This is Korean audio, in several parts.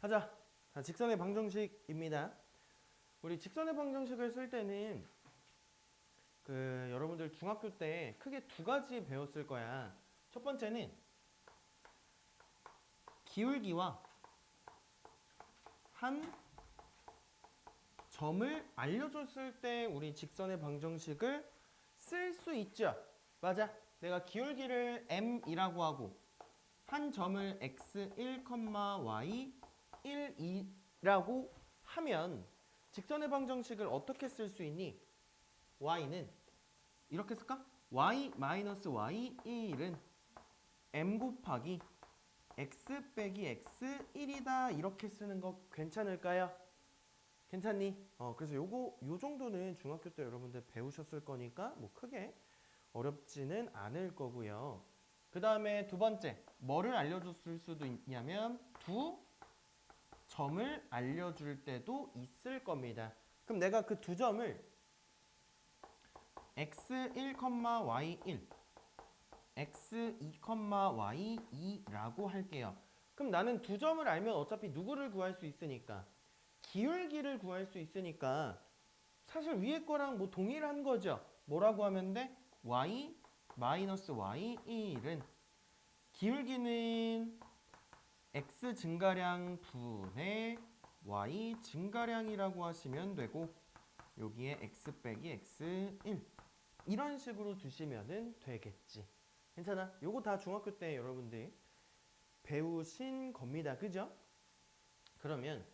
하자. 자, 직선의 방정식입니다. 우리 직선의 방정식을 쓸 때는 여러분들 중학교 때 크게 두 가지 배웠을 거야. 첫 번째는 기울기와 한 점을 알려줬을 때 우리 직선의 방정식을 쓸 수 있죠. 맞아. 내가 기울기를 m이라고 하고 한 점을 x1, y1, 2라고 하면 직선의 방정식을 어떻게 쓸 수 있니? y는 이렇게 쓸까? y-y1은 m 곱하기 x 빼기 x1이다 이렇게 쓰는 거 괜찮을까요? 괜찮니? 그래서 요 정도는 중학교 때 여러분들 배우셨을 거니까 뭐 크게 어렵지는 않을 거고요. 그 다음에 두 번째, 뭐를 알려줬을 수도 있냐면 두 점을 알려줄 때도 있을 겁니다. 그럼 내가 그 두 점을 x1, y1, x2, y2라고 할게요. 그럼 나는 두 점을 알면 어차피 누구를 구할 수 있으니까 기울기를 구할 수 있으니까 사실 위에 거랑 뭐 동일한 거죠. 뭐라고 하면 돼? y 마이너스 y1은 기울기는 x 증가량 분의 y 증가량이라고 하시면 되고 여기에 x 빼기 x1 이런 식으로 두시면 되겠지. 괜찮아? 요거 다 중학교 때 여러분들 배우신 겁니다. 그죠? 그러면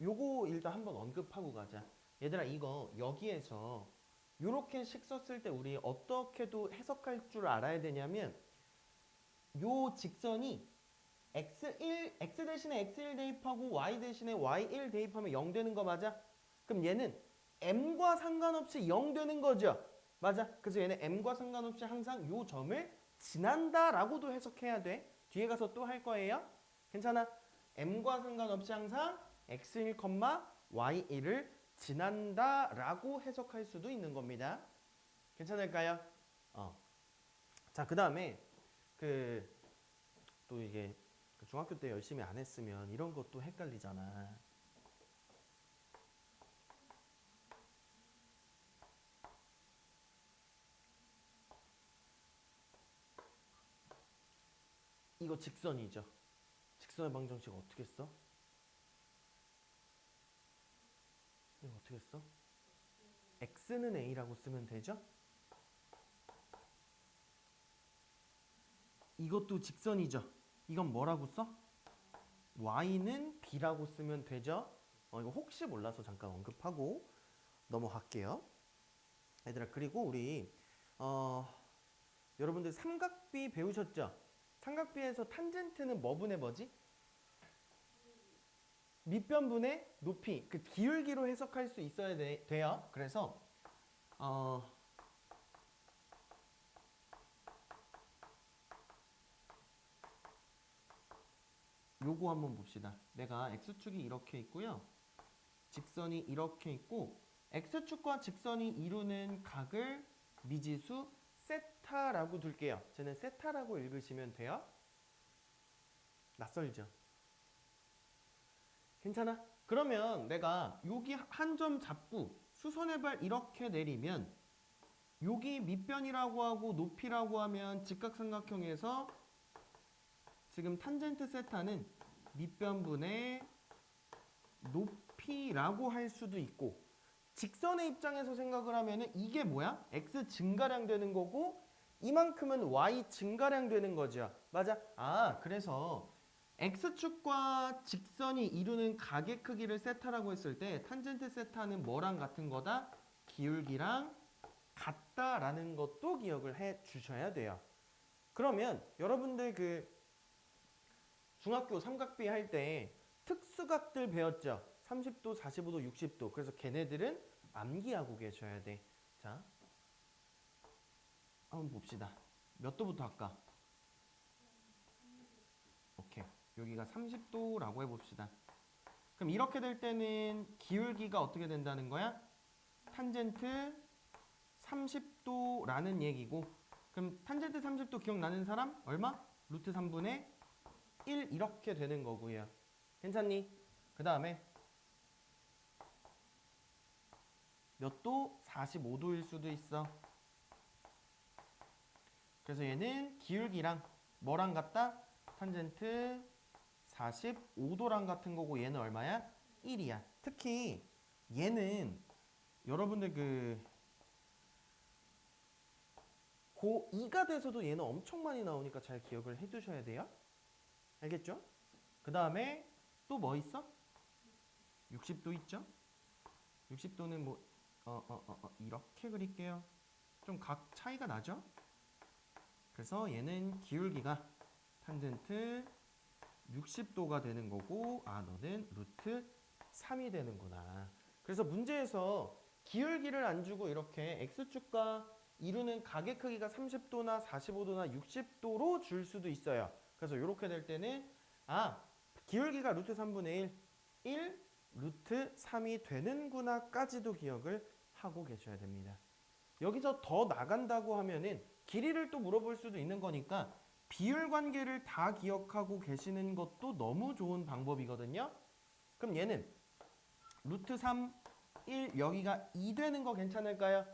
요거 일단 한번 언급하고 가자. 얘들아 이거 여기에서 요렇게 식 썼을 때 우리 어떻게도 해석할 줄 알아야 되냐면 요 직선이 x 대신에 x1 대입하고 y 대신에 y1 대입하면 0 되는 거 맞아? 그럼 얘는 m과 상관없이 0 되는 거죠. 맞아? 그래서 얘는 m과 상관없이 항상 요 점을 지난다 라고도 해석해야 돼. 뒤에 가서 또 할 거예요. 괜찮아? m과 상관없이 항상 x1, y1을 지난다 라고 해석할 수도 있는 겁니다. 괜찮을까요? 자, 그 다음에 또 이게 중학교 때 열심히 안 했으면 이런 것도 헷갈리잖아. 이거 직선이죠. 직선의 방정식 어떻게 써? 이거 어떻게 써? x는 a라고 쓰면 되죠? 이것도 직선이죠. 이건 뭐라고 써? y는 b라고 쓰면 되죠? 이거 혹시 몰라서 잠깐 언급하고 넘어갈게요. 얘들아 그리고 우리 여러분들 삼각비 배우셨죠? 삼각비에서 탄젠트는 뭐 분의 뭐지? 밑변분의 높이, 그 기울기로 해석할 수 있어야 돼요. 그래서 요거 한번 봅시다. 내가 x축이 이렇게 있고요. 직선이 이렇게 있고 x축과 직선이 이루는 각을 미지수 세타라고 둘게요. 쟤는 세타라고 읽으시면 돼요. 낯설죠? 괜찮아? 그러면 내가 여기 한 점 잡고 수선의 발 이렇게 내리면 여기 밑변이라고 하고 높이라고 하면 직각삼각형에서 지금 탄젠트 세타는 밑변분의 높이라고 할 수도 있고 직선의 입장에서 생각을 하면은 이게 뭐야? x 증가량 되는 거고 이만큼은 y 증가량 되는 거죠. 맞아? 그래서 x축과 직선이 이루는 각의 크기를 세타라고 했을 때 탄젠트 세타는 뭐랑 같은 거다? 기울기랑 같다라는 것도 기억을 해 주셔야 돼요. 그러면 여러분들 중학교 삼각비 할 때 특수각들 배웠죠? 30도, 45도, 60도. 그래서 걔네들은 암기하고 계셔야 돼. 자, 한번 봅시다. 몇 도부터 할까? 오케이. 여기가 30도라고 해봅시다. 그럼 이렇게 될 때는 기울기가 어떻게 된다는 거야? 탄젠트 30도라는 얘기고 그럼 탄젠트 30도 기억나는 사람? 얼마? 루트 3분의 1 이렇게 되는 거고요. 괜찮니? 그 다음에 몇 도? 45도일 수도 있어. 그래서 얘는 기울기랑 뭐랑 같다? 탄젠트 45도랑 같은 거고 얘는 얼마야? 1이야. 특히 얘는 여러분들 고2가 돼서도 얘는 엄청 많이 나오니까 잘 기억을 해두셔야 돼요. 알겠죠? 그 다음에 또 뭐 있어? 60도 있죠? 60도는 뭐 이렇게 그릴게요. 좀 각 차이가 나죠? 그래서 얘는 기울기가 탄젠트 60도가 되는 거고 너는 루트 3이 되는구나. 그래서 문제에서 기울기를 안 주고 이렇게 x축과 이루는 각의 크기가 30도나 45도나 60도로 줄 수도 있어요. 그래서 이렇게 될 때는 기울기가 루트 3분의 1 루트 3이 되는구나 까지도 기억을 하고 계셔야 됩니다. 여기서 더 나간다고 하면은 길이를 또 물어볼 수도 있는 거니까 비율 관계를 다 기억하고 계시는 것도 너무 좋은 방법이거든요. 그럼 얘는 루트 3, 1 여기가 2 되는 거 괜찮을까요?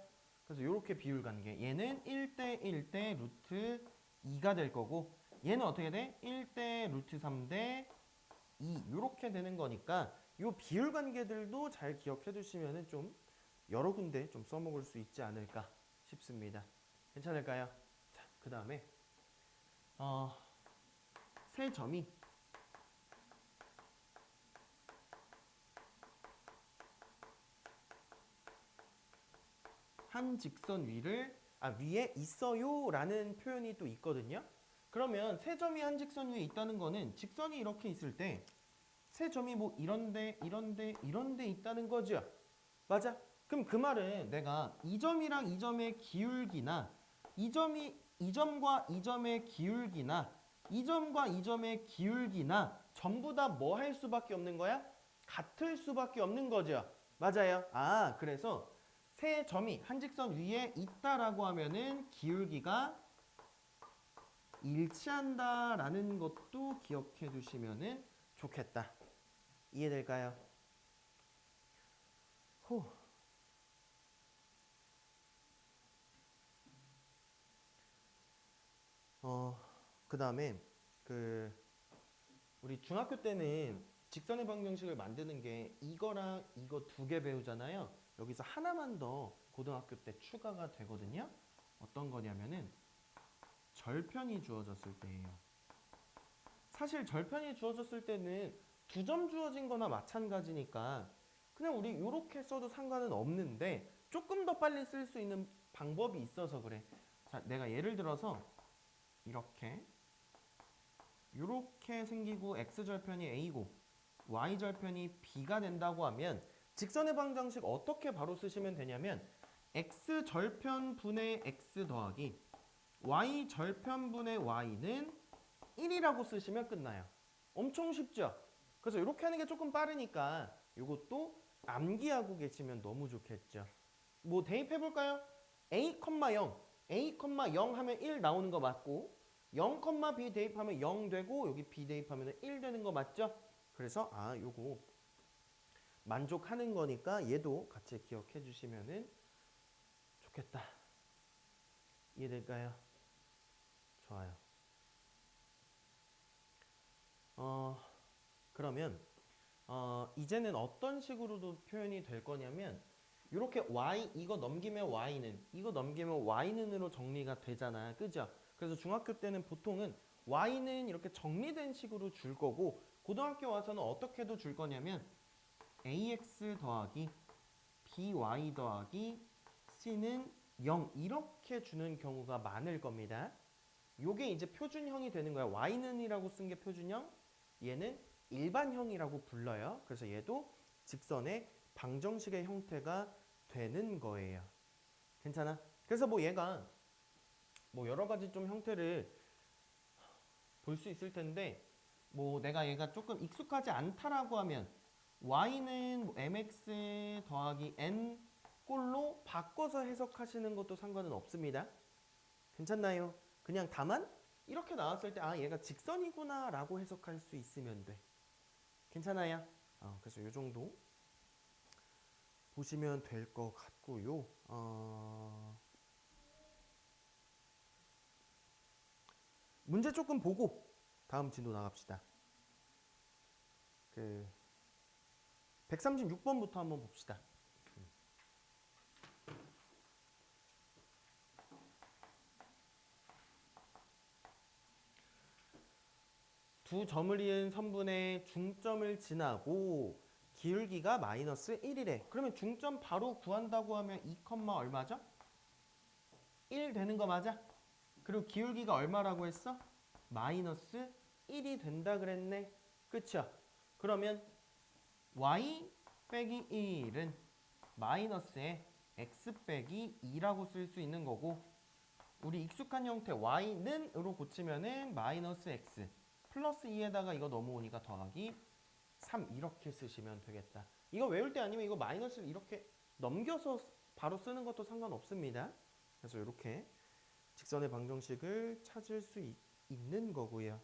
그래서 이렇게 비율 관계 얘는 1대 1대 루트 2가 될 거고 얘는 어떻게 돼? 1대 루트 3대 2 이렇게 되는 거니까 이 비율 관계들도 잘 기억해 두시면 좀 여러 군데 좀 써먹을 수 있지 않을까 싶습니다. 괜찮을까요? 자, 그 다음에 세 점이 한 직선 위에 있어요 라는 표현이 또 있거든요. 그러면 세 점이 한 직선 위에 있다는 거는 직선이 이렇게 있을 때 세 점이 뭐 이런데 있다는 거죠. 맞아? 그럼 그 말은 내가 이 점이랑 이 점의 기울기나 이 점과 이 점의 기울기나 이 점과 이 점의 기울기나 전부 다 뭐 할 수밖에 없는 거야? 같을 수밖에 없는 거죠. 맞아요. 그래서 세 점이 한 직선 위에 있다라고 하면은 기울기가 일치한다라는 것도 기억해 두시면은 좋겠다. 이해될까요? 그 다음에 우리 중학교 때는 직선의 방정식을 만드는 게 이거랑 이거 두 개 배우잖아요. 여기서 하나만 더 고등학교 때 추가가 되거든요. 어떤 거냐면은 절편이 주어졌을 때예요. 사실 절편이 주어졌을 때는 두 점 주어진 거나 마찬가지니까 그냥 우리 이렇게 써도 상관은 없는데 조금 더 빨리 쓸 수 있는 방법이 있어서 그래. 자, 내가 예를 들어서 이렇게 생기고 x절편이 a고 y절편이 b가 된다고 하면 직선의 방정식 어떻게 바로 쓰시면 되냐면 x절편분의 x 더하기 y절편분의 y는 1이라고 쓰시면 끝나요. 엄청 쉽죠? 그래서 이렇게 하는 게 조금 빠르니까 이것도 암기하고 계시면 너무 좋겠죠. 뭐 대입해볼까요? a, 0 a, 0 하면 1 나오는 거 맞고 0, b 대입하면 0 되고 여기 b 대입하면 1 되는 거 맞죠? 그래서 요거 만족하는 거니까 얘도 같이 기억해 주시면 좋겠다. 이해될까요? 좋아요. 그러면 이제는 어떤 식으로도 표현이 될 거냐면 이렇게 y 이거 넘기면 y는 이거 넘기면 y는으로 정리가 되잖아. 그죠? 그래서 중학교 때는 보통은 y는 이렇게 정리된 식으로 줄 거고 고등학교 와서는 어떻게도 줄 거냐면 ax 더하기 by 더하기 c는 0 이렇게 주는 경우가 많을 겁니다. 요게 이제 표준형이 되는 거야. y는이라고 쓴 게 표준형, 얘는 일반형이라고 불러요. 그래서 얘도 직선의 방정식의 형태가 되는 거예요. 괜찮아? 그래서 뭐 얘가 뭐 여러 가지 좀 형태를 볼 수 있을 텐데 뭐 내가 얘가 조금 익숙하지 않다라고 하면 y는 mx 더하기 n 꼴로 바꿔서 해석하시는 것도 상관은 없습니다. 괜찮나요? 그냥 다만 이렇게 나왔을 때 얘가 직선이구나 라고 해석할 수 있으면 돼. 괜찮아요? 그래서 이 정도 보시면 될 것 같고요. 문제 조금 보고 다음 진도 나갑시다. 136번부터 한번 봅시다. 두 점을 이은 선분의 중점을 지나고 기울기가 마이너스 1이래. 그러면 중점 바로 구한다고 하면 2, 얼마죠? 1 되는 거 맞아? 그리고 기울기가 얼마라고 했어? 마이너스 1이 된다 그랬네. 그쵸? 그러면 y 빼기 1은 마이너스에 x 빼기 2라고 쓸 수 있는 거고, 우리 익숙한 형태 y는 으로 고치면은 마이너스 x 플러스 2에다가 이거 넘어오니까 더하기 3 이렇게 쓰시면 되겠다. 이거 외울 때 아니면 이거 마이너스를 이렇게 넘겨서 바로 쓰는 것도 상관없습니다. 그래서 이렇게 직선의 방정식을 찾을 수 있는 거고요.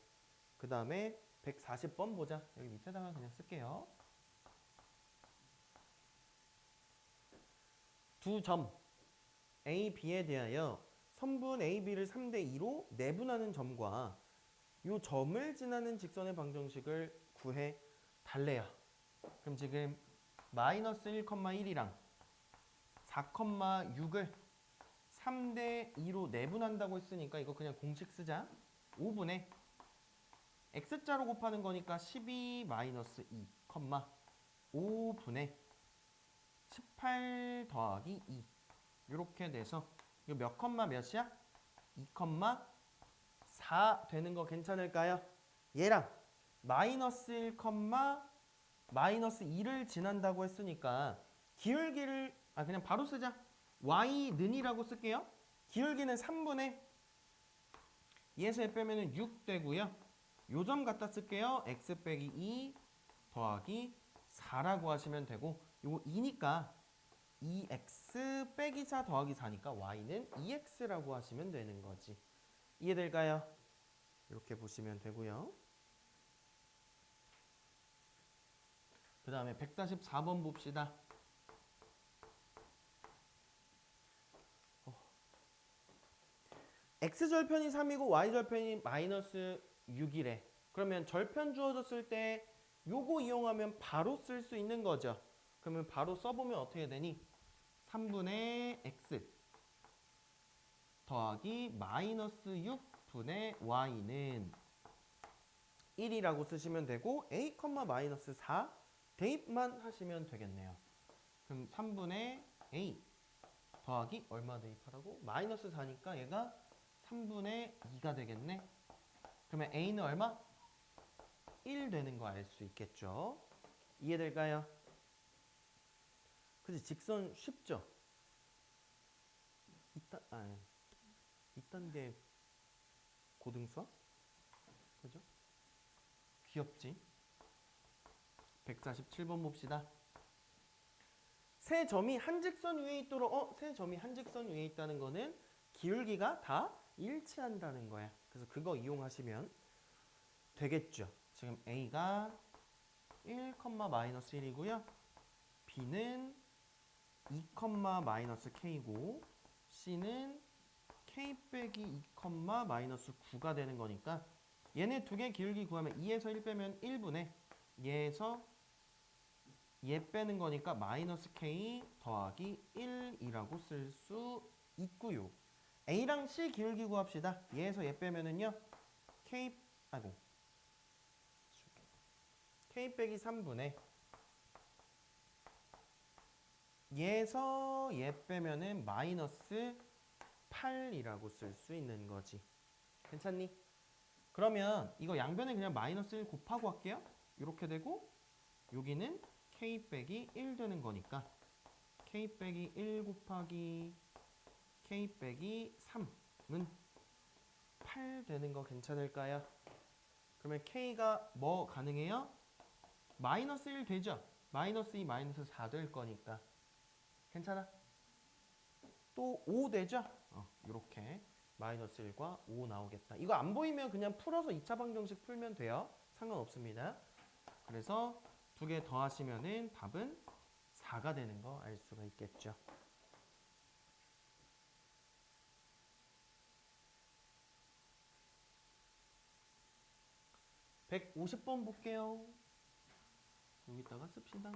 그 다음에 140번 보자. 여기 밑에다가 그냥 쓸게요. 두 점 A, B에 대하여 선분 A, B를 3대 2로 내분하는 점과 이 점을 지나는 직선의 방정식을 구해 달래요. 그럼 지금 마이너스 1,1이랑 4,6을 3대 2로 내분한다고 했으니까 이거 그냥 공식 쓰자. 5분의 x자로 곱하는 거니까 12 마이너스 2, 5분의 18 더하기 2 이렇게 돼서 이거 몇 컴마 몇이야? 2 4 되는 거 괜찮을까요? 얘랑 마이너스 1 마이너스 2를 지난다고 했으니까 기울기를 그냥 바로 쓰자. y는이라고 쓸게요. 기울기는 3분의 얘에서 얘 빼면 6 되고요. 요 점 갖다 쓸게요. x 빼기 2 더하기 4라고 하시면 되고, 요거 2니까 2x 빼기 4 더하기 4니까 y는 2x라고 하시면 되는 거지. 이해될까요? 이렇게 보시면 되고요. 그 다음에 144번 봅시다. x절편이 3이고 y절편이 마이너스 6이래. 그러면 절편 주어졌을 때 요거 이용하면 바로 쓸 수 있는 거죠. 그러면 바로 써보면 어떻게 되니? 3분의 x 더하기 마이너스 6분의 y는 1이라고 쓰시면 되고, a, 마이너스 4 대입만 하시면 되겠네요. 그럼 3분의 a 더하기 얼마 대입하라고? 마이너스 4니까 얘가 3분의 2가 되겠네. 그러면 a는 얼마? 1 되는 거 알 수 있겠죠? 이해될까요? 그치, 직선 쉽죠? 이딴 게 고등수학? 그죠? 귀엽지? 147번 봅시다. 세 점이 한 직선 위에 있도록, 세 점이 한 직선 위에 있다는 거는 기울기가 다 일치한다는 거야. 그래서 그거 이용하시면 되겠죠. 지금 A가 1, 마이너스 1이고요. B는 2, 마이너스 K고 C는 K 빼기 2, 마이너스 9가 되는 거니까 얘네 두 개 기울기 구하면 2에서 1 빼면 1분의 얘에서 얘 빼는 거니까 마이너스 K 더하기 1이라고 쓸 수 있고요. A랑 C 기울기 구합시다. 얘에서 얘 빼면은요. K 빼기 3분의 얘에서 얘 빼면은 마이너스 8이라고 쓸 수 있는 거지. 괜찮니? 그러면 이거 양변에 그냥 마이너스 1 곱하고 할게요. 이렇게 되고 여기는 K 빼기 1 되는 거니까 K 빼기 1 곱하기 K 빼기 3은 8 되는 거 괜찮을까요? 그러면 K가 뭐 가능해요? 마이너스 1 되죠? 마이너스 2, 마이너스 4 될 거니까 괜찮아? 또 5 되죠? 이렇게 마이너스 1과 5 나오겠다. 이거 안 보이면 그냥 풀어서 2차 방정식 풀면 돼요. 상관없습니다. 그래서 두 개 더하시면은 답은 4가 되는 거 알 수가 있겠죠. (150번) 볼게요. 여기다가 씁시다.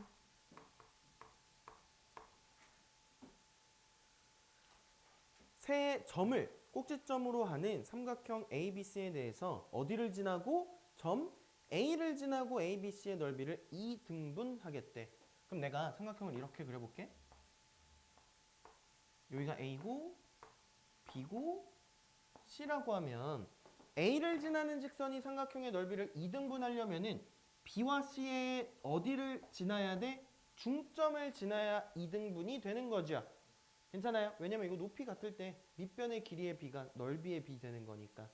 세 점을 꼭지점으로 하는 삼각형 ABC에 대해서 어디를 지나고 점 A를 지나고 ABC의 넓이를 2등분하겠대. 그럼 내가 삼각형을 이렇게 그려볼게. 여기가 A고 B고 C라고 하면 A를 지나는 직선이 삼각형의 넓이를 2등분하려면은 B와 C의 어디를 지나야 돼? 중점을 지나야 2등분이 되는 거죠. 괜찮아요? 왜냐면 이거 높이 같을 때 밑변의 길이의 B가 넓이의 B 되는 거니까.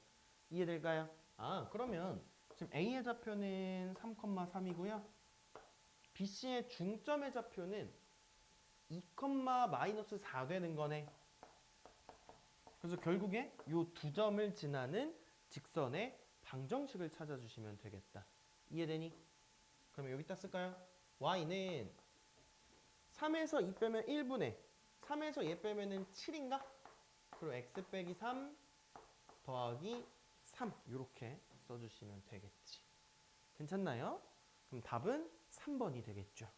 이해될까요? 아, 그러면 지금 A의 좌표는 3,3이고요. BC의 중점의 좌표는 2,-4 되는 거네. 그래서 결국에 이 두 점을 지나는 직선의 방정식을 찾아주시면 되겠다. 이해되니? 그러면 여기다 쓸까요? y는 3에서 2 빼면 1분의 3에서 얘 빼면은 7인가? 그리고 x 빼기 3 더하기 3 이렇게 써주시면 되겠지. 괜찮나요? 그럼 답은 3번이 되겠죠.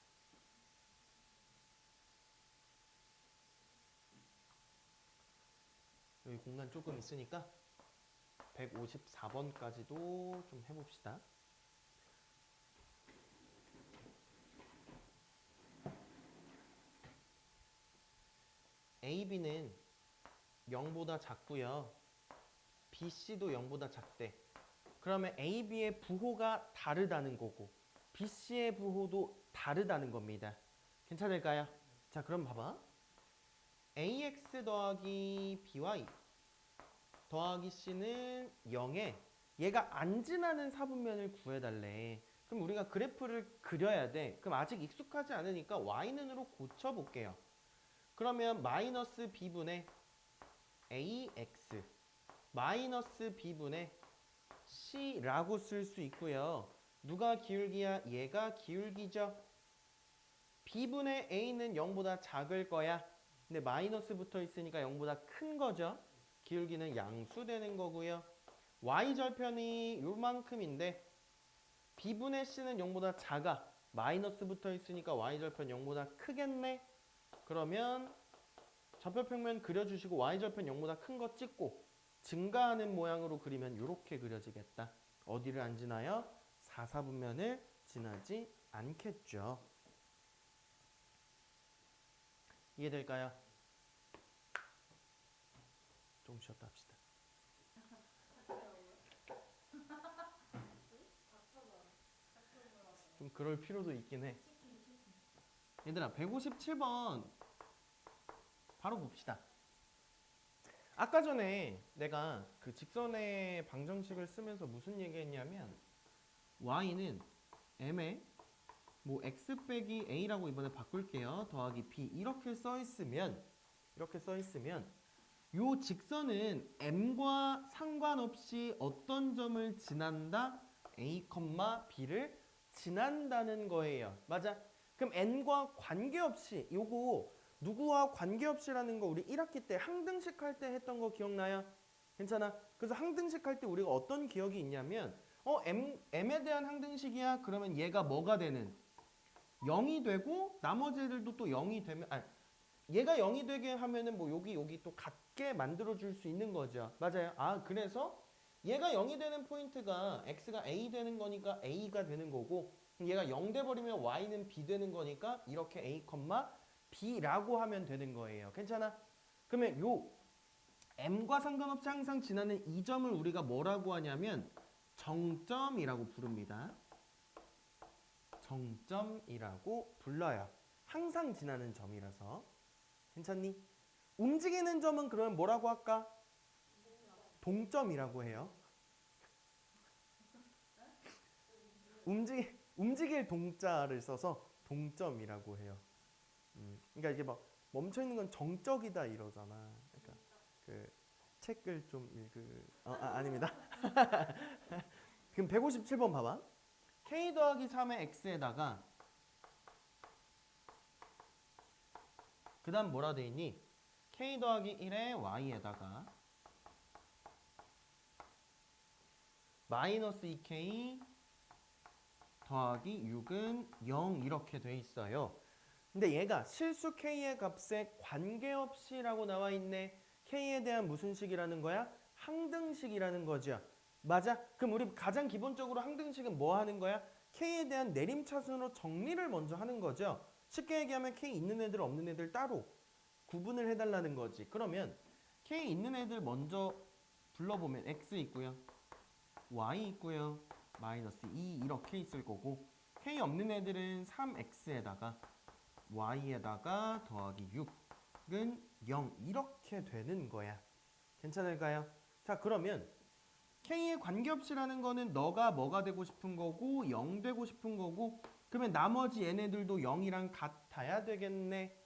여기 공간 조금 있으니까 154번까지도 좀 해봅시다. AB는 0보다 작고요. BC도 0보다 작대. 그러면 AB의 부호가 다르다는 거고 BC의 부호도 다르다는 겁니다. 괜찮을까요? 자, 그럼 봐봐. AX 더하기 BY 더하기 C는 0에 얘가 안 지나는 사분면을 구해달래. 그럼 우리가 그래프를 그려야 돼. 그럼 아직 익숙하지 않으니까 Y는으로 고쳐볼게요. 그러면 마이너스 B분의 AX 마이너스 B분의 C라고 쓸 수 있고요. 누가 기울기야? 얘가 기울기죠. B분의 A는 0보다 작을 거야. 근데 마이너스 붙어 있으니까 0보다 큰 거죠. 기울기는 양수되는 거고요. Y절편이 요만큼인데 B분의 C는 0보다 작아. 마이너스 붙어 있으니까 Y절편 0보다 크겠네. 그러면 좌표평면 그려주시고 Y절편 0보다 큰 거 찍고 증가하는 모양으로 그리면 이렇게 그려지겠다. 어디를 안 지나요? 4, 4분면을 지나지 않겠죠. 이해될까요? 좀 쉬었다 합시다. 좀 그럴 필요도 있긴 해. 얘들아 157번 바로 봅시다. 아까 전에 내가 그 직선의 방정식을 쓰면서 무슨 얘기했냐면 y는 m에 뭐 x 빼기 a라고 이번에 바꿀게요. 더하기 b 이렇게 써 있으면 요 직선은 m과 상관없이 어떤 점을 지난다? a, b를 지난다는 거예요. 맞아? 그럼 n과 관계없이 요거 누구와 관계없이라는 거 우리 1학기 때 항등식 할 때 했던 거 기억나요? 괜찮아? 그래서 항등식 할 때 우리가 어떤 기억이 있냐면 m에 대한 항등식이야. 그러면 얘가 뭐가 되는? 0이 되고 나머지 애들도 또 0이 되면 얘가 0이 되게 하면은 뭐 여기 또 같게 만들어 줄 수 있는 거죠. 맞아요. 그래서 얘가 0이 되는 포인트가 x가 a 되는 거니까 a가 되는 거고 얘가 0 돼 버리면 y는 b 되는 거니까 이렇게 a, b라고 하면 되는 거예요. 괜찮아? 그러면 요 m과 상관없이 항상 지나는 이 점을 우리가 뭐라고 하냐면 정점이라고 부릅니다. 정점이라고 불러요. 항상 지나는 점이라서. 괜찮니? 움직이는 점은 그러면 뭐라고 할까? 동점이라고 해요. 움직일 동자를 써서 동점이라고 해요. 그러니까 이게 막 멈춰 있는 건 정적이다 이러잖아. 그러니까 그 책을 좀 아닙니다. 그럼 157번 봐봐. k 더하기 3의 x에다가 그 다음 뭐라 돼 있니? k 더하기 1의 y에다가 마이너스 2k 더하기 6은 0 이렇게 돼 있어요. 근데 얘가 실수 k의 값에 관계없이 라고 나와 있네. k에 대한 무슨 식이라는 거야? 항등식이라는 거죠. 맞아? 그럼 우리 가장 기본적으로 항등식은 뭐 하는 거야? k에 대한 내림차순으로 정리를 먼저 하는 거죠. 쉽게 얘기하면 k 있는 애들 없는 애들 따로 구분을 해달라는 거지. 그러면 k 있는 애들 먼저 불러보면 x 있고요. y 있고요. 마이너스 2 이렇게 있을 거고 k 없는 애들은 3x에다가 y에다가 더하기 6은 0 이렇게 되는 거야. 괜찮을까요? 자, 그러면 k에 관계없이라는 거는 너가 뭐가 되고 싶은 거고 0 되고 싶은 거고 그러면 나머지 얘네들도 0이랑 같아야 되겠네.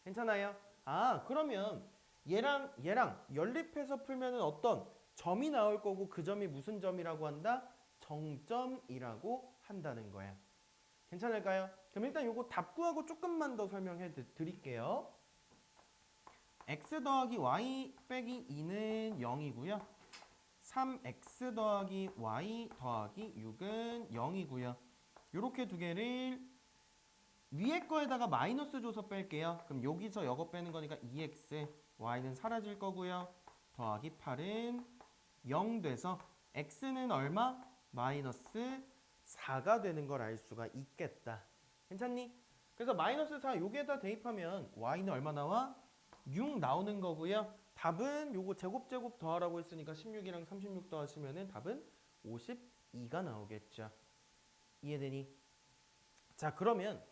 괜찮아요? 아, 그러면 얘랑 연립해서 풀면은 어떤 점이 나올 거고 그 점이 무슨 점이라고 한다? 정점이라고 한다는 거야. 괜찮을까요? 그럼 일단 요거 답구하고 조금만 더 설명해 드릴게요. x 더하기 y 빼기 2는 0이고요. 3x 더하기 y 더하기 6은 0이고요. 요렇게 두 개를 위에 거에다가 마이너스 줘서 뺄게요. 그럼 여기서 요거 빼는 거니까 2x, y는 사라질 거고요. 더하기 8은 0 돼서 x는 얼마? 마이너스 4가 되는 걸 알 수가 있겠다. 괜찮니? 그래서 마이너스 4 여기에다 대입하면 y는 얼마 나와? 6 나오는 거고요. 답은 요거 제곱 더하라고 했으니까 16이랑 36 더하시면은 답은 52가 나오겠죠. 이해되니? 자, 그러면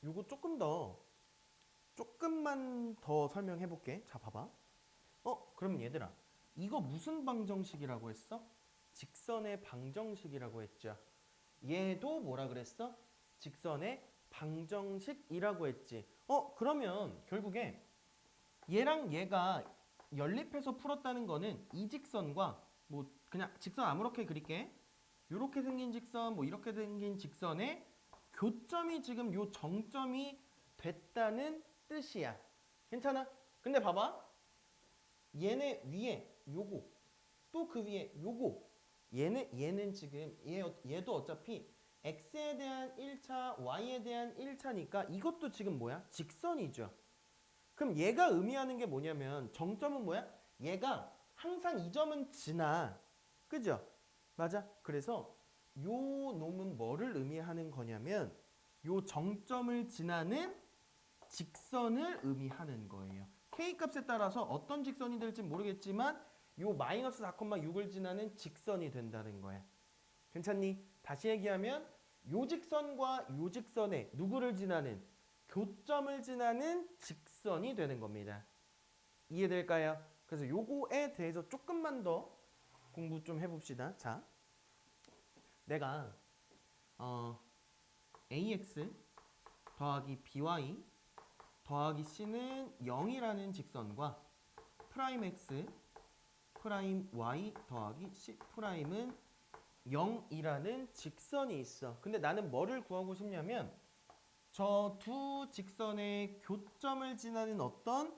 요거 조금만 더 설명해 볼게. 자, 봐봐. 그럼 얘들아, 이거 무슨 방정식이라고 했어? 직선의 방정식이라고 했죠. 얘도 뭐라 그랬어? 직선의 방정식이라고 했지. 그러면 결국에 얘랑 얘가 연립해서 풀었다는 거는 이 직선과 뭐 그냥 직선 아무렇게 그릴게. 요렇게 생긴 직선, 뭐 이렇게 생긴 직선의 교점이 지금 요 정점이 됐다는 뜻이야. 괜찮아? 근데 봐봐. 얘네 위에 요거 또 그 위에 요거 얘는 지금 얘도 어차피 x에 대한 1차, y에 대한 1차니까 이것도 지금 뭐야? 직선이죠. 그럼 얘가 의미하는 게 뭐냐면 정점은 뭐야? 얘가 항상 이 점은 지나. 그죠? 맞아? 그래서 요 놈은 뭐를 의미하는 거냐면 요 정점을 지나는 직선을 의미하는 거예요. k 값에 따라서 어떤 직선이 될지 모르겠지만 요 마이너스 4,6을 지나는 직선이 된다는 거야. 괜찮니? 다시 얘기하면 요 직선과 요 직선에 누구를 지나는? 교점을 지나는 직선이 되는 겁니다. 이해될까요? 그래서 요거에 대해서 조금만 더 공부 좀 해봅시다. 자, 내가 ax 더하기 by 더하기 c는 0이라는 직선과 프라임 x 프라임 y 더하기 c 프라임은 0이라는 직선이 있어. 근데 나는 뭐를 구하고 싶냐면 저 두 직선의 교점을 지나는 어떤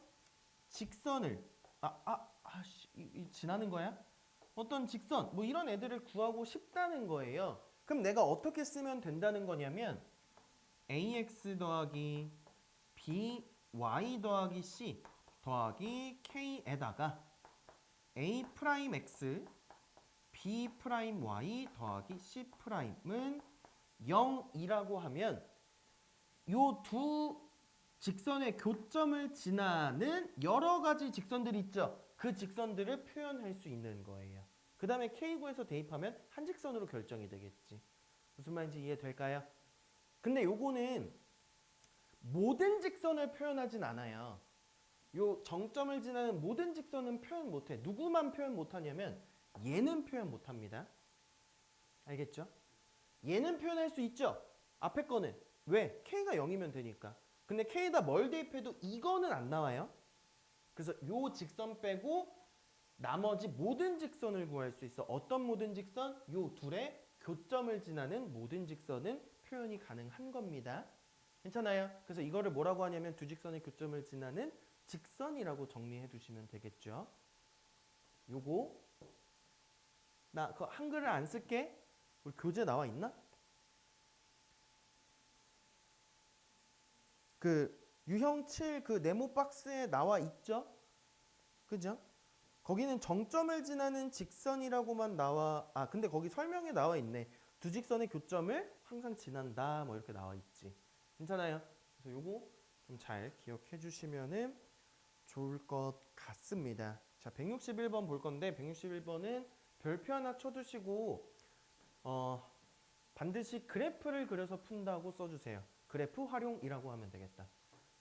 직선을 지나는 거야? 어떤 직선 뭐 이런 애들을 구하고 싶다는 거예요. 그럼 내가 어떻게 쓰면 된다는 거냐면 ax 더하기 by 더하기 c 더하기 k에다가 a 프라임 x b 프라임 y 더하기 c 프라임은 0이라고 하면 요 두 직선의 교점을 지나는 여러 가지 직선들이 있죠. 그 직선들을 표현할 수 있는 거예요. 그 다음에 K구에서 대입하면 한 직선으로 결정이 되겠지. 무슨 말인지 이해될까요? 근데 요거는 모든 직선을 표현하진 않아요. 요 정점을 지나는 모든 직선은 표현 못해. 누구만 표현 못하냐면 얘는 표현 못합니다. 알겠죠? 얘는 표현할 수 있죠. 앞에 거는. 왜? K가 0이면 되니까. 근데 K에다 뭘 대입해도 이거는 안 나와요. 그래서 요 직선 빼고 나머지 모든 직선을 구할 수 있어. 어떤 모든 직선? 요 둘의 교점을 지나는 모든 직선은 표현이 가능한 겁니다. 괜찮아요? 그래서 이거를 뭐라고 하냐면 두 직선의 교점을 지나는 직선이라고 정리해 두시면 되겠죠. 요거 나 그 한글을 안 쓸게. 우리 교재 나와 있나? 그 유형 7 그 네모 박스에 나와 있죠? 그죠? 거기는 정점을 지나는 직선이라고만 나와. 아, 근데 거기 설명에 나와 있네. 두 직선의 교점을 항상 지난다. 뭐 이렇게 나와 있지. 괜찮아요? 그래서 요거 좀 잘 기억해 주시면은 좋을 것 같습니다. 자, 161번 볼 건데 161번은 별표 하나 쳐두시고 반드시 그래프를 그려서 푼다고 써주세요. 그래프 활용이라고 하면 되겠다.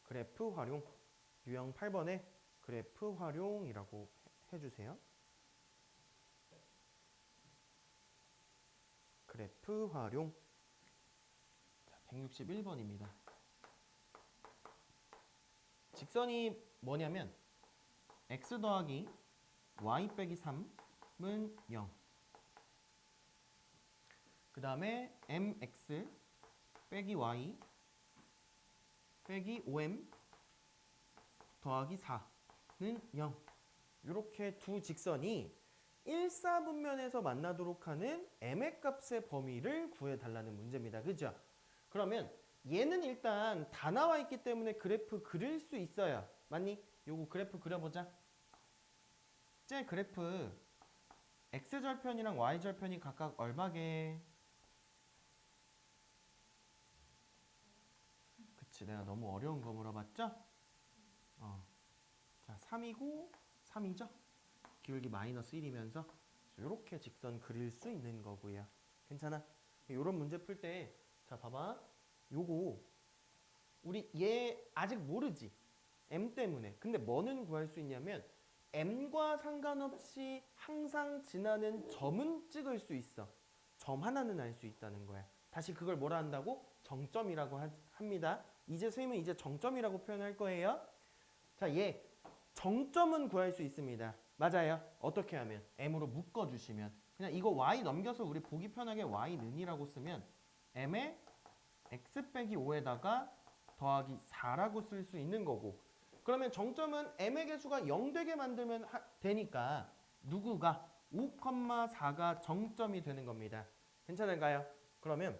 그래프 활용. 유형 8번에 그래프 활용이라고 해주세요. 그래프 활용. 자, 161번입니다. 직선이 뭐냐면 x 더하기 y 빼기 3은 0. 그 다음에 mx 빼기 y 빼기 5m 더하기 4는 0. 이렇게 두 직선이 1사분면에서 만나도록 하는 m의 값의 범위를 구해달라는 문제입니다. 그죠? 그러면 얘는 일단 다 나와 있기 때문에 그래프 그릴 수 있어요. 맞니? 요거 그래프 그려보자. 제 그래프 x절편이랑 y절편이 각각 얼마게? 그치, 내가 너무 어려운 거 물어봤죠? 자, 3이고 3이죠? 기울기 마이너스 1이면서 이렇게 직선 그릴 수 있는 거고요. 괜찮아? 이런 문제 풀 때 자, 봐봐. 요거 우리 얘 아직 모르지? m 때문에. 근데 뭐는 구할 수 있냐면 m과 상관없이 항상 지나는 점은 찍을 수 있어. 점 하나는 알 수 있다는 거야. 다시 그걸 뭐라 한다고? 정점이라고 합니다. 이제 선생님은 이제 정점이라고 표현할 거예요. 자, 얘 정점은 구할 수 있습니다. 맞아요. 어떻게 하면? m으로 묶어주시면. 그냥 이거 y 넘겨서 우리 보기 편하게 y는이라고 쓰면 m에 x 빼기 5에다가 더하기 4라고 쓸 수 있는 거고, 그러면 정점은 m의 개수가 0 되게 만들면 되니까 누구가 5,4가 정점이 되는 겁니다. 괜찮은가요? 그러면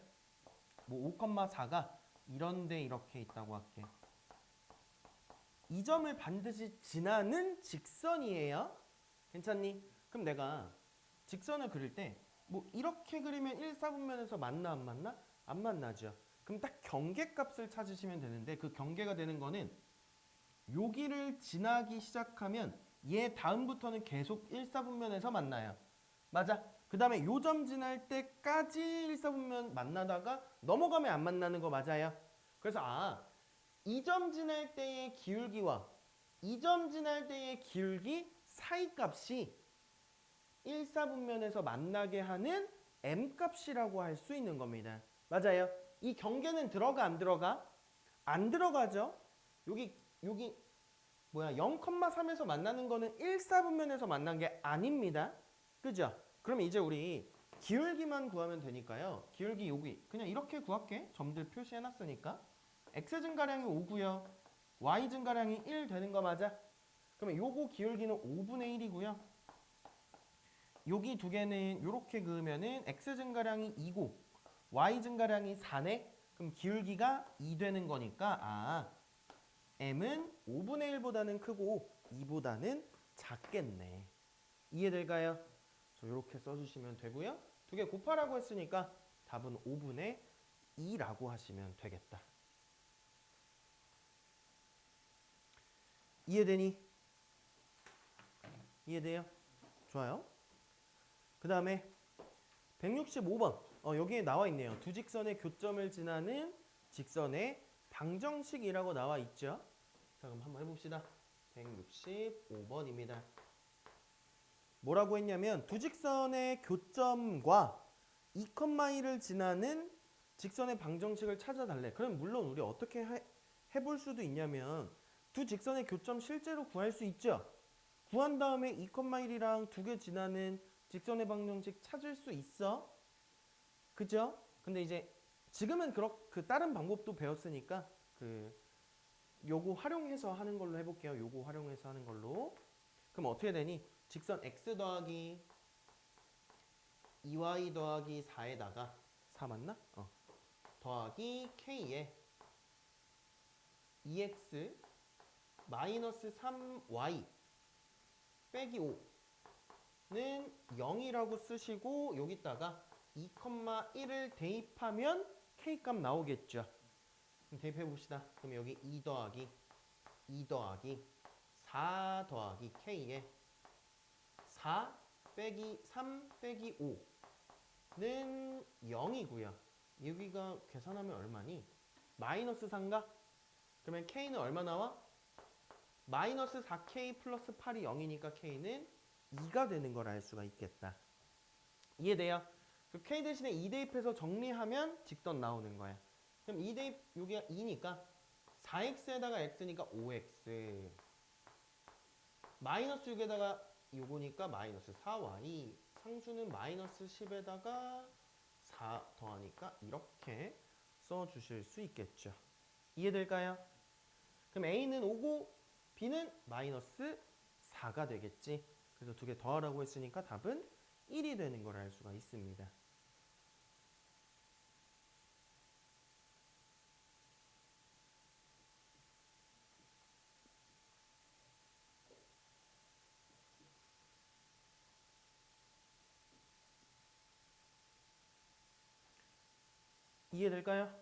뭐 5,4가 이런데 이렇게 있다고 할게. 이 점을 반드시 지나는 직선이에요. 괜찮니? 그럼 내가 직선을 그릴 때 뭐 이렇게 그리면 1사분면에서 만나 안 만나? 안 만나죠. 그럼 딱 경계값을 찾으시면 되는데 그 경계가 되는 거는 여기를 지나기 시작하면 얘 다음부터는 계속 1사분면에서 만나요. 맞아? 그 다음에 요 점 지날 때까지 1사분면 만나다가 넘어가면 안 만나는 거 맞아요? 그래서 이 점 지날 때의 기울기와 이 점 지날 때의 기울기 사이 값이 1사분면에서 만나게 하는 m값이라고 할 수 있는 겁니다. 맞아요? 이 경계는 들어가 안 들어가? 안 들어가죠? 여기 0,3에서 만나는 거는 1사분면에서 만난 게 아닙니다. 그죠? 그럼 이제 우리 기울기만 구하면 되니까요. 기울기 여기 그냥 이렇게 구할게. 점들 표시해놨으니까. x 증가량이 5고요. y 증가량이 1 되는 거 맞아? 그러면 요거 기울기는 5분의 1이고요. 여기 두 개는 이렇게 그으면은 x 증가량이 2고 y 증가량이 4네. 그럼 기울기가 2 되는 거니까 m은 5분의 1보다는 크고 2보다는 작겠네. 이해될까요? 이렇게 써주시면 되고요. 두 개 곱하라고 했으니까 답은 5분의 2라고 하시면 되겠다. 이해되니? 이해돼요? 좋아요. 그 다음에 165번 여기에 나와 있네요. 두 직선의 교점을 지나는 직선의 방정식이라고 나와 있죠. 자, 그럼 한번 해봅시다. 165번입니다. 뭐라고 했냐면 두 직선의 교점과 2,1을 지나는 직선의 방정식을 찾아달래. 그럼 물론 우리 어떻게 해볼 수도 있냐면 두 직선의 교점 실제로 구할 수 있죠. 구한 다음에 2,1이랑 두 개 지나는 직선의 방정식 찾을 수 있어? 그죠? 근데 이제 지금은 그 다른 방법도 배웠으니까 요거 활용해서 하는 걸로 해볼게요. 요거 활용해서 하는 걸로. 그럼 어떻게 되니? 직선 x 더하기 2y 더하기 4에다가 4 맞나? 더하기 k에 2x 마이너스 3y 빼기 5는 0이라고 쓰시고 여기다가 2,1을 대입하면 k값 나오겠죠. 그럼 대입해 봅시다. 그럼 여기 2 더하기 4 더하기 k에 4 빼기 3 빼기 5는 0이고요. 여기가 계산하면 얼마니? 마이너스 3가? 그러면 k는 얼마 나와? 마이너스 4k 플러스 8이 0이니까 k는 2가 되는 걸 알 수가 있겠다. 이해돼요? 그 k 대신에 2 대입해서 정리하면 직선 나오는 거야. 그럼 2 대입 여기가 2니까 4x에다가 x니까 5x 마이너스 6에다가 요거니까 마이너스 4y 상수는 마이너스 10에다가 4 더하니까 이렇게 써주실 수 있겠죠. 이해될까요? 그럼 a는 5고 b는 마이너스 4가 되겠지. 그래서 두 개 더하라고 했으니까 답은 1이 되는 걸 알 수가 있습니다. 이해될까요?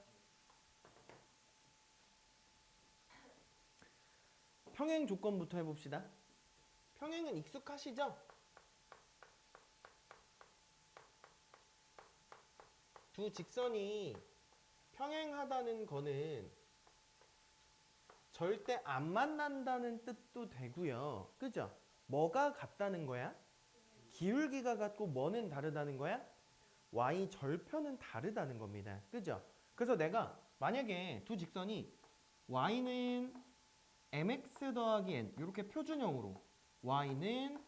평행 조건부터 해봅시다. 평행은 익숙하시죠? 두 직선이 평행하다는 거는 절대 안 만난다는 뜻도 되고요. 그죠? 뭐가 같다는 거야? 기울기가 같고 뭐는 다르다는 거야? y 절편은 다르다는 겁니다. 그죠? 그래서 내가 만약에 두 직선이 y는 mx 더하기 n 이렇게 표준형으로 y는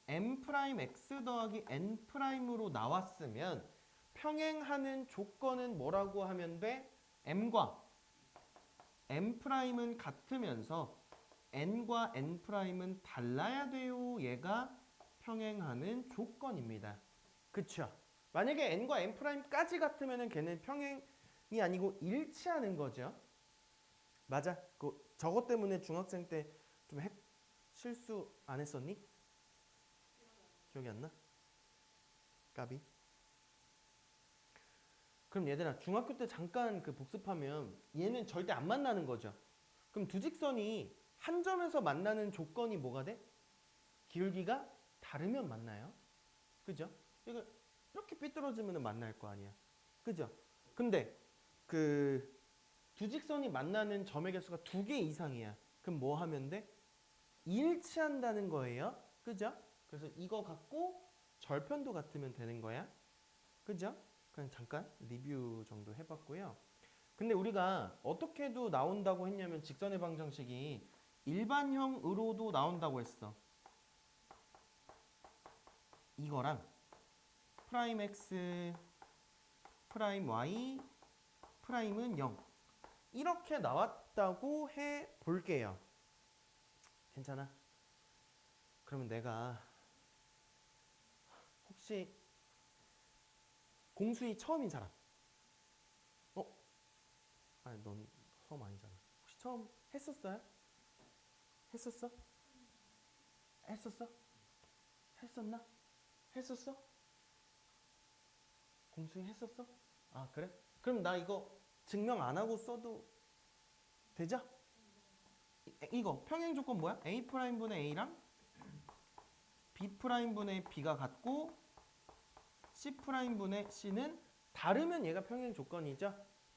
m'x 더하기 n'으로 나왔으면 평행하는 조건은 뭐라고 하면 돼? m과 m'은 같으면서 n과 n'은 달라야 돼요. 얘가 평행하는 조건입니다. 그쵸? 만약에 n과 n'까지 같으면 걔는 평행이 아니고 일치하는 거죠. 맞아. 저것 때문에 중학생 때 좀 실수 안 했었니? 기억이 안 나? 까비. 그럼 얘들아 중학교 때 잠깐 복습하면 얘는 절대 안 만나는 거죠. 그럼 두 직선이 한 점에서 만나는 조건이 뭐가 돼? 기울기가 다르면 만나요. 그죠? 이거 이렇게 삐뚤어지면 만날 거 아니야. 그죠? 근데 두 직선이 만나는 점의 개수가 2개 이상이야. 그럼 뭐 하면 돼? 일치한다는 거예요. 그죠? 그래서 이거 갖고 절편도 같으면 되는 거야. 그죠? 그냥 잠깐 리뷰 정도 해봤고요. 근데 우리가 어떻게도 나온다고 했냐면 직선의 방정식이 일반형으로도 나온다고 했어. 이거랑 프라임 x, 프라임 y, 프라임은 0 이렇게 나왔다고 해볼게요. 괜찮아? 그러면 내가 혹시 공수이 처음인 사람? 아니 넌 처음 아니잖아. 혹시 처음 했었어요? 했었어? 했었어? 했었나? 했었어? 공수이 했었어? 아 그래? 그럼 나 이거 증명 안 하고 써도 되죠? 이거 평행 조건 뭐야? a 프라임분의 a랑 b 프라임분의 b가 같고 c 프라임분의 c는 다르면 얘가 평행 조건이죠?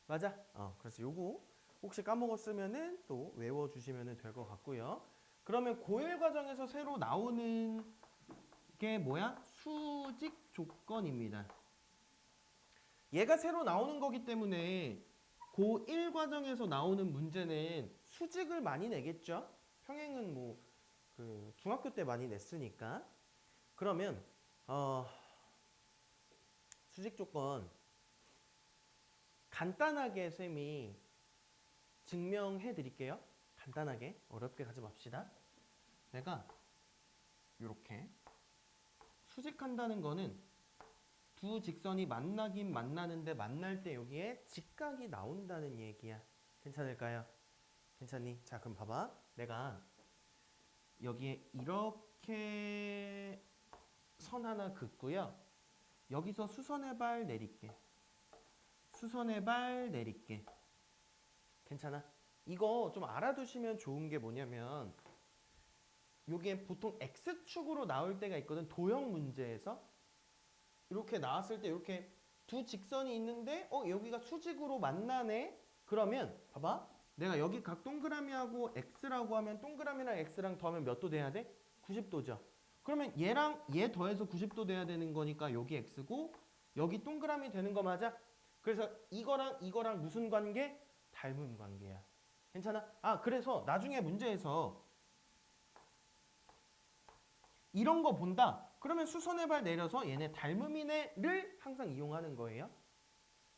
맞아? 그래서 요거 혹시 까먹었으면은 또 외워주시면 될 것 같고요. 그러면 고1 과정에서 새로 나오는 게 뭐야? 수직 조건입니다. 얘가 새로 나오는 거기 때문에 고1 과정에서 나오는 문제는 수직을 많이 내겠죠? 평행은 뭐 중학교 때 많이 냈으니까. 그러면 수직 조건 간단하게 쌤이 증명해 드릴게요. 간단하게 어렵게 가지 맙시다. 내가 이렇게 수직한다는 거는 두 직선이 만나긴 만나는데 만날 때 여기에 직각이 나온다는 얘기야. 괜찮을까요? 괜찮니? 자, 그럼 봐봐. 내가 여기에 이렇게 선 하나 긋고요. 여기서 수선의 발 내릴게. 수선의 발 내릴게. 괜찮아? 이거 좀 알아두시면 좋은 게 뭐냐면 요게 보통 X축으로 나올 때가 있거든. 도형 문제에서. 이렇게 나왔을 때 이렇게 두 직선이 있는데 여기가 수직으로 만나네? 그러면 봐봐. 내가 여기 각 동그라미하고 X라고 하면 동그라미랑 X랑 더하면 몇 도 돼야 돼? 90도죠. 그러면 얘랑 얘 더해서 90도 돼야 되는 거니까 여기 X고 여기 동그라미 되는 거 맞아? 그래서 이거랑 무슨 관계? 닮은 관계야. 괜찮아? 그래서 나중에 문제에서 이런 거 본다. 그러면 수선의 발 내려서 얘네 닮음이네를 항상 이용하는 거예요.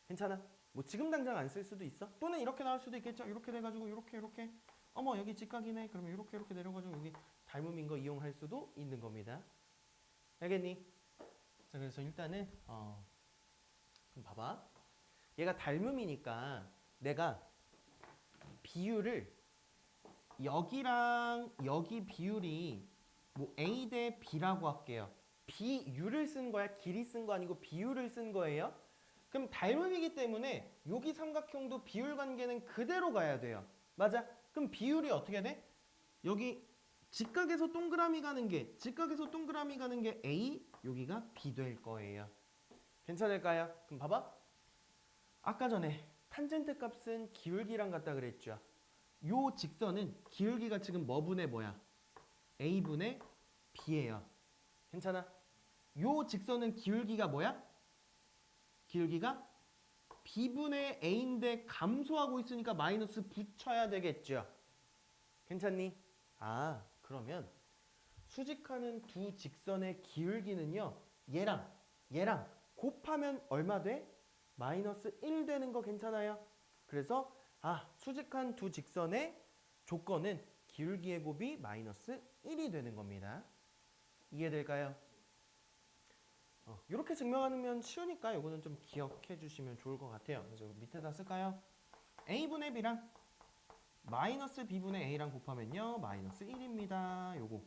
괜찮아? 뭐 지금 당장 안 쓸 수도 있어. 또는 이렇게 나올 수도 있겠죠. 이렇게 돼가지고 이렇게 어머 여기 직각이네. 그러면 이렇게 내려가지고 여기 닮음인 거 이용할 수도 있는 겁니다. 알겠니? 자, 그래서 일단은 그럼 봐봐. 얘가 닮음이니까 내가 비율을 여기랑 여기 비율이 뭐 A 대 B라고 할게요. 비율을 쓴 거야? 길이 쓴 거 아니고 비율을 쓴 거예요? 그럼 닮음이기 때문에 여기 삼각형도 비율 관계는 그대로 가야 돼요. 맞아? 그럼 비율이 어떻게 돼? 여기 직각에서 동그라미 가는 게 A, 여기가 B 될 거예요. 괜찮을까요? 그럼 봐봐. 아까 전에 탄젠트 값은 기울기랑 같다 그랬죠. 요 직선은 기울기가 지금 뭐분의 뭐야? A분의 B예요. 괜찮아? 요 직선은 기울기가 뭐야? 기울기가 B분의 A인데 감소하고 있으니까 마이너스 붙여야 되겠죠. 괜찮니? 그러면 수직하는 두 직선의 기울기는요. 얘랑 곱하면 얼마 돼? 마이너스 1 되는 거 괜찮아요? 그래서 수직한 두 직선의 조건은 기울기의 곱이 마이너스 1이 되는 겁니다. 이해될까요? 이렇게 증명하면 쉬우니까 이거는 좀 기억해 주시면 좋을 것 같아요. 그래서 밑에다 쓸까요? A분의 B랑 마이너스 B분의 A랑 곱하면요. 마이너스 1입니다. 요거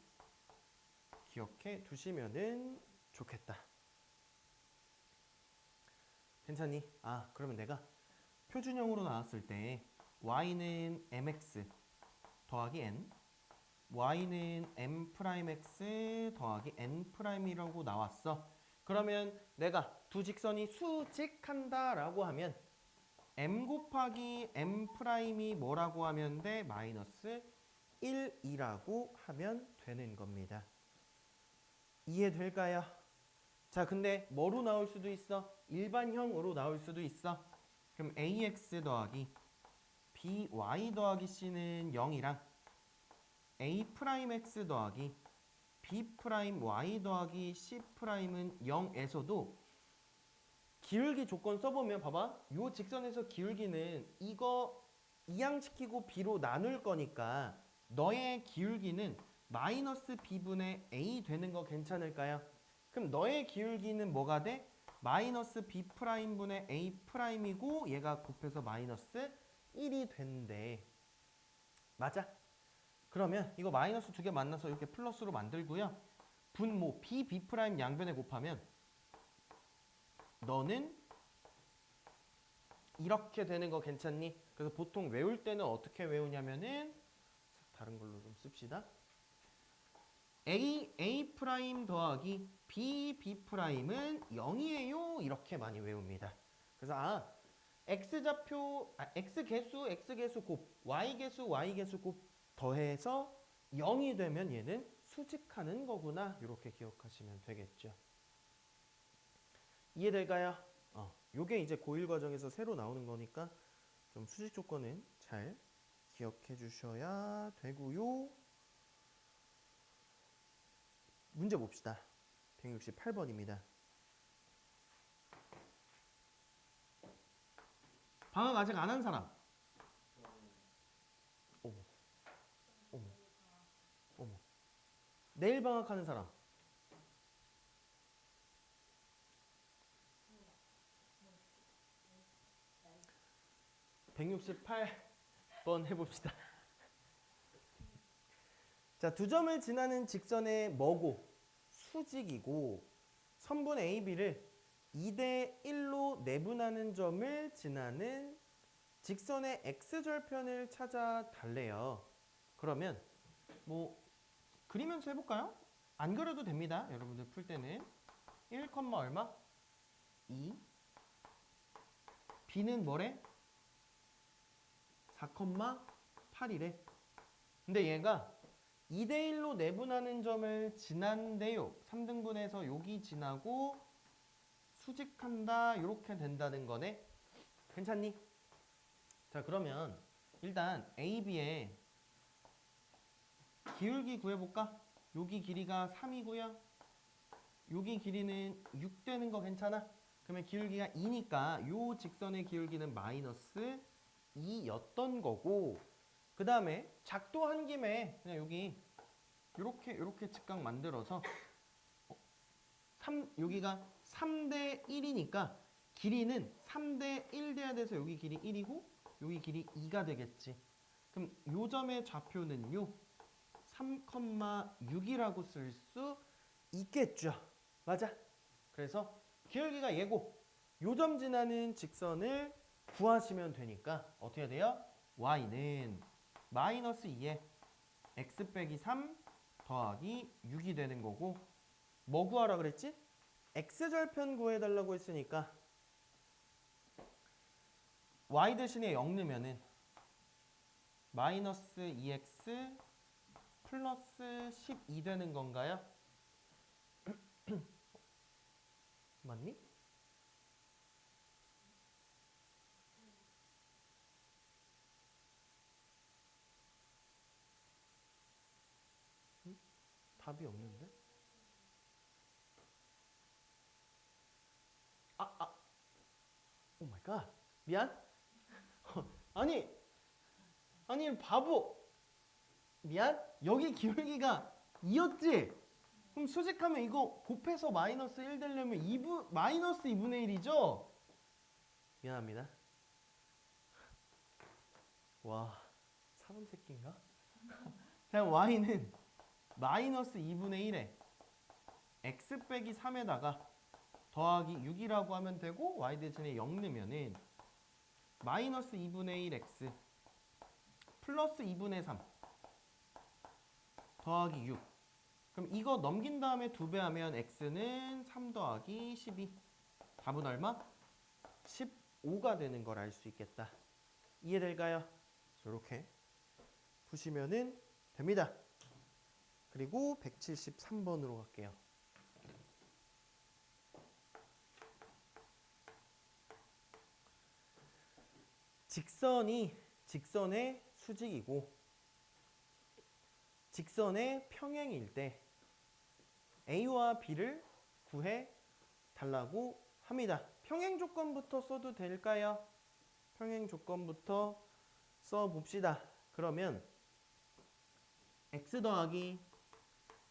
기억해 두시면은 좋겠다. 괜찮니? 그러면 내가 표준형으로 나왔을 때 y는 mx 더하기 n, y는 m'x 더하기 n'이라고 나왔어. 그러면 내가 두 직선이 수직한다 라고 하면 m 곱하기 m'이 뭐라고 하면 돼? 마이너스 1이라고 하면 되는 겁니다. 이해될까요? 자, 근데 뭐로 나올 수도 있어? 일반형으로 나올 수도 있어. 그럼 ax 더하기 by 더하기 c는 0이랑 a'x 더하기 b'y 더하기 c'은 0에서도 기울기 조건 써보면 봐봐. 요 직선에서 기울기는 이거 이항시키고 b로 나눌 거니까 너의 기울기는 마이너스 b분의 a 되는 거 괜찮을까요? 그럼 너의 기울기는 뭐가 돼? 마이너스 b'분의 a'이고 얘가 곱해서 마이너스 1이 된대. 맞아? 그러면 이거 마이너스 두 개 만나서 이렇게 플러스로 만들고요. 분모 b 양변에 곱하면 너는 이렇게 되는 거 괜찮니? 그래서 보통 외울 때는 어떻게 외우냐면은 다른 걸로 좀 씁시다. a' 더하기 b'은 0이에요. 이렇게 많이 외웁니다. 그래서 x좌표, x개수 곱, y개수 곱 더해서 0이 되면 얘는 수직하는 거구나. 이렇게 기억하시면 되겠죠. 이해될까요? 요게 이제 고1 과정에서 새로 나오는 거니까 좀 수직 조건은 잘 기억해 주셔야 되고요. 문제 봅시다. 168번입니다. 방학 아직 안 한 사람. 어머, 어머, 어머. 내일 방학하는 사람. 168번 해봅시다. 자, 두 점을 지나는 직선의 뭐고? 수직이고 선분 AB를 2대 1로 내분하는 점을 지나는 직선의 x절편을 찾아 달래요. 그러면 뭐 그리면서 해볼까요? 안 그려도 됩니다. 여러분들 풀 때는 1, 얼마? 2 B는 뭐래? 4,8이래. 근데 얘가 2대 1로 내분하는 점을 지난대요. 3등분해서 여기 지나고 수직한다. 이렇게 된다는 거네. 괜찮니? 자, 그러면 일단 AB의 기울기 구해볼까? 여기 길이가 3이고요. 여기 길이는 6 되는 거 괜찮아? 그러면 기울기가 2니까 요 직선의 기울기는 마이너스 2였던 거고, 그 다음에 작도한 김에 그냥 여기 요렇게 직각 만들어서 여기가 3대 1이니까 길이는 3대 1 돼야 돼서 여기 길이 1이고 여기 길이 2가 되겠지. 그럼 요 점의 좌표는요 3,6이라고 쓸 수 있겠죠. 맞아. 그래서 기울기가 얘고 요 점 지나는 직선을 구하시면 되니까 어떻게 돼요? y는 마이너스 2에 x 빼기 3 더하기 6이 되는 거고, 뭐 구하라 그랬지? x절편 구해달라고 했으니까 y 대신에 0 넣으면은 마이너스 2x 플러스 12 되는 건가요? 맞니? 답이 없는데? 오 마이 갓. 미안. 아니 바보. 미안. 여기 기울기가 2였지? 그럼 수직하면 이거 곱해서 마이너스 1 되려면 마이너스 2분의 1이죠? 미안합니다. 와, 사람 새끼인가? 자, y는 마이너스 2분의 1에 x 빼기 3에다가 더하기 6이라고 하면 되고 y 대신에 0 넣으면은 마이너스 2분의 1 x 플러스 2분의 3 더하기 6. 그럼 이거 넘긴 다음에 2배 하면 x는 3 더하기 12. 답은 얼마? 15가 되는 걸 알 수 있겠다. 이해될까요? 이렇게 푸시면은 됩니다. 그리고 173번으로 갈게요. 직선이 직선의 수직이고 직선의 평행일 때 A와 B를 구해 달라고 합니다. 평행 조건부터 써도 될까요? 평행 조건부터 써봅시다. 그러면 x 더하기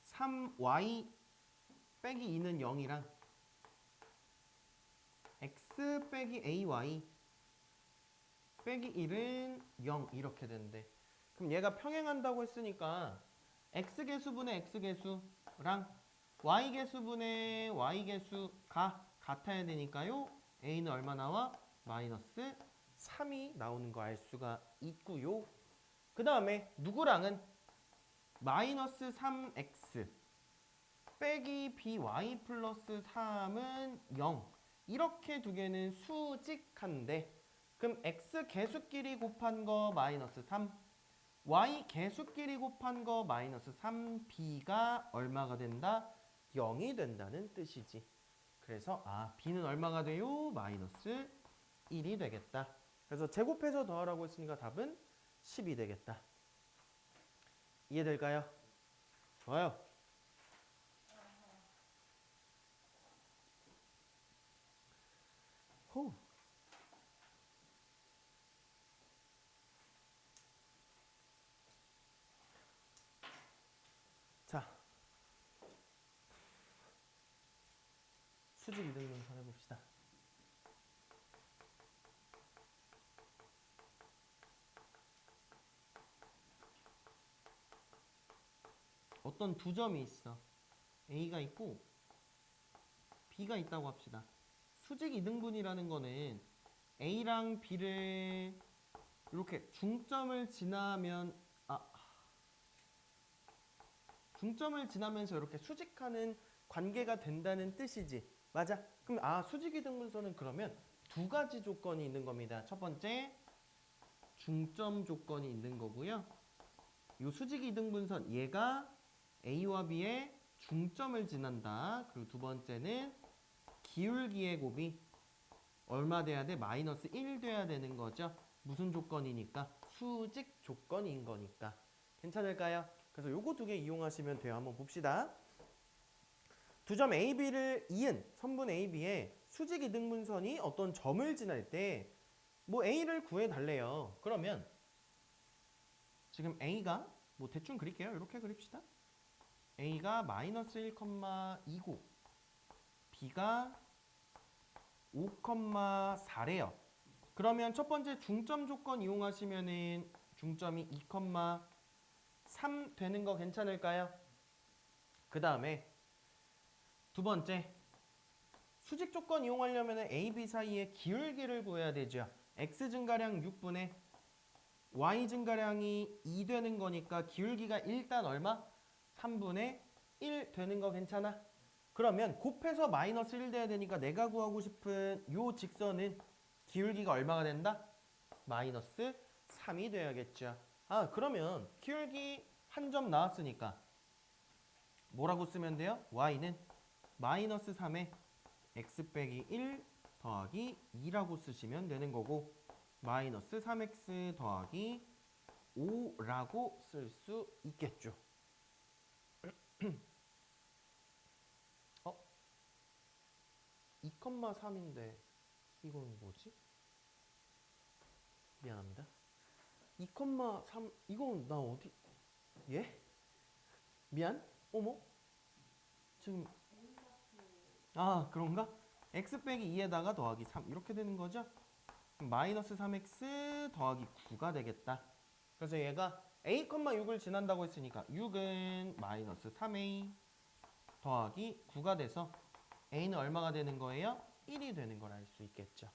3y 빼기 2는 0이랑 x 빼기 ay 빼기 1은 0 이렇게 되는데, 그럼 얘가 평행한다고 했으니까 x개수분의 x개수랑 y개수분의 y개수가 같아야 되니까요. a는 얼마 나와? 마이너스 3이 나오는 거 알 수가 있고요. 그 다음에 누구랑은 마이너스 3x 빼기 by 플러스 3은 0 이렇게 두 개는 수직한데, 그럼 x 개수끼리 곱한 거 마이너스 3 y 개수끼리 곱한 거 마이너스 3b가 얼마가 된다? 0이 된다는 뜻이지. 그래서 b는 얼마가 돼요? 마이너스 1이 되겠다. 그래서 제곱해서 더하라고 했으니까 답은 10이 되겠다. 이해될까요? 좋아요. 호. 수직 이등분선 해봅시다. 어떤 두 점이 있어. A가 있고 B가 있다고 합시다. 수직 이등분이라는 거는 A랑 B를 이렇게 중점을 지나면 중점을 지나면서 이렇게 수직하는 관계가 된다는 뜻이지. 맞아. 그럼 수직 이등분선은 그러면 두 가지 조건이 있는 겁니다. 첫 번째, 중점 조건이 있는 거고요. 이 수직 이등분선 얘가 A와 B의 중점을 지난다. 그리고 두 번째는 기울기의 곱이 얼마 돼야 돼? 마이너스 1 돼야 되는 거죠. 무슨 조건이니까? 수직 조건인 거니까. 괜찮을까요? 그래서 요거 두 개 이용하시면 돼요. 한번 봅시다. 두 점 AB를 이은 선분 AB의 수직 이등분선이 어떤 점을 지날 때 뭐 A를 구해달래요. 그러면 지금 A가 뭐 대충 그릴게요. 이렇게 그립시다. A가 마이너스 1,29 B가 5,4래요. 그러면 첫 번째 중점 조건 이용하시면은 중점이 2,3 되는 거 괜찮을까요? 그 다음에 두 번째 수직 조건 이용하려면 A, B 사이의 기울기를 구해야 되죠. X 증가량 6분의 Y 증가량이 2 되는 거니까 기울기가 일단 얼마? 3분의 1 되는 거 괜찮아? 그러면 곱해서 마이너스 1 돼야 되니까 내가 구하고 싶은 요 직선은 기울기가 얼마가 된다? 마이너스 3이 돼야겠죠. 그러면 기울기 한 점 나왔으니까 뭐라고 쓰면 돼요? Y는 마이너스 3에 x 빼기 1 더하기 2라고 쓰시면 되는 거고 마이너스 3x 더하기 5라고 쓸 수 있겠죠. 2,3인데 이건 뭐지? 미안합니다. 2,3 이건 나 어디? 예? 미안? 어머? 지금 그런가? x 빼기 2에다가 더하기 3 이렇게 되는 거죠? 마이너스 3x 더하기 9가 되겠다. 그래서 얘가 a,6을 지난다고 했으니까 6은 마이너스 3a 더하기 9가 돼서 a는 얼마가 되는 거예요? 1이 되는 걸 알 수 있겠죠.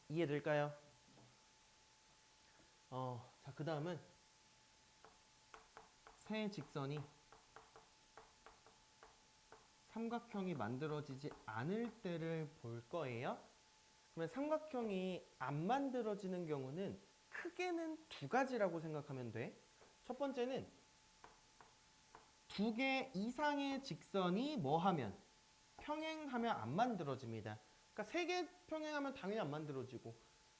이해될까요? 자, 그 다음은 세 직선이 삼각형이 만들어지지 않을 때를 볼 거예요. 그러면 삼각형이 안 만들어지는 경우는 크게는 두 가지라고 생각하면 돼. 첫 번째는 두 개 이상의 직선이 뭐 하면? 평행하면 안 만들어집니다. 그러니까 세 개 평행하면 당연히 안 만들어지고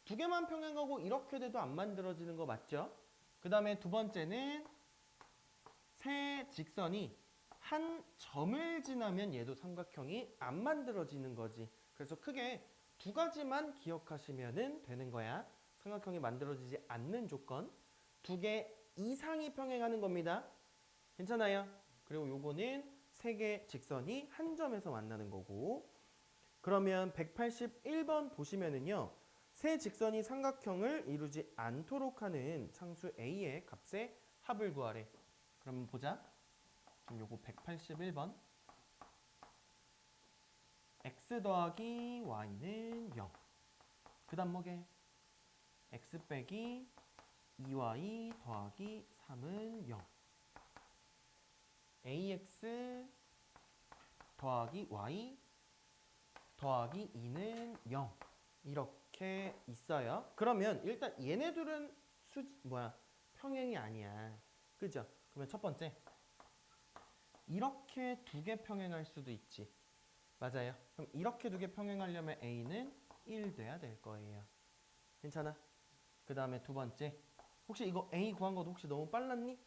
두 개만 평행하고 이렇게 돼도 안 만들어지는 거 맞죠? 그 다음에 두 번째는 세 직선이 한 점을 지나면 얘도 삼각형이 안 만들어지는 거지. 그래서 크게 두 가지만 기억하시면 되는 거야. 삼각형이 만들어지지 않는 조건. 두 개 이상이 평행하는 겁니다. 괜찮아요? 그리고 요거는 세 개 직선이 한 점에서 만나는 거고. 그러면 181번 보시면은요. 세 직선이 삼각형을 이루지 않도록 하는 상수 A의 값의 합을 구하래. 그럼 보자. 그럼 요거 181번. x 더하기 y는 0. 그 다음 뭐게? x 빼기 2y 더하기 3은 0. ax 더하기 y 더하기 2는 0. 이렇게 있어요. 그러면 일단 얘네들은 평행이 아니야. 그죠? 그러면 첫 번째 이렇게 두 개 평행할 수도 있지. 맞아요. 그럼 이렇게 두 개 평행하려면 a는 1 돼야 될 거예요. 괜찮아? 그 다음에 두 번째 혹시 이거 a 구한 것도 혹시 너무 빨랐니?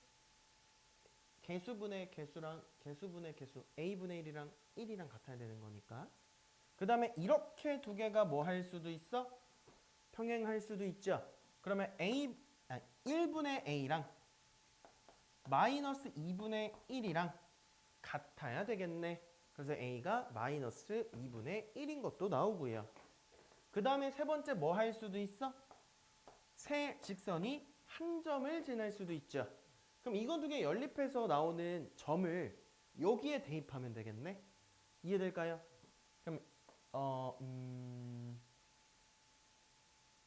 개수분의 개수랑 개수분의 개수 a분의 1이랑 1이랑 같아야 되는 거니까. 그 다음에 이렇게 두 개가 뭐 할 수도 있어? 평행할 수도 있죠. 그러면 1분의 a랑 마이너스 2분의 1이랑 같아야 되겠네. 그래서 a가 마이너스 2분의 1인 것도 나오고요. 그 다음에 세 번째 뭐 할 수도 있어? 세 직선이 한 점을 지날 수도 있죠. 그럼 이거 두 개 연립해서 나오는 점을 여기에 대입하면 되겠네. 이해될까요? 그럼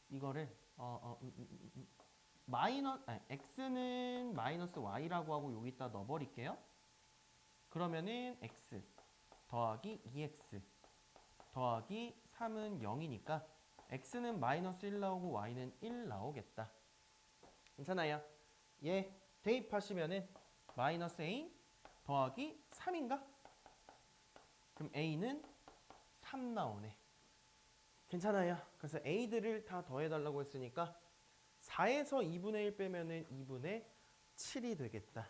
이거를 x는 마이너스 y라고 하고 여기다 넣어버릴게요. 그러면은 x 더하기 2x 더하기 3은 0이니까 x는 마이너스 1 나오고 y는 1 나오겠다. 괜찮아요? 얘 대입하시면은 마이너스 a 더하기 3인가? 그럼 a는 3 나오네. 괜찮아요? 그래서 a들을 다 더해달라고 했으니까 4에서 2분의 1 빼면은 2분의 7이 되겠다.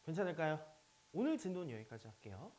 괜찮을까요? 오늘 진도는 여기까지 할게요.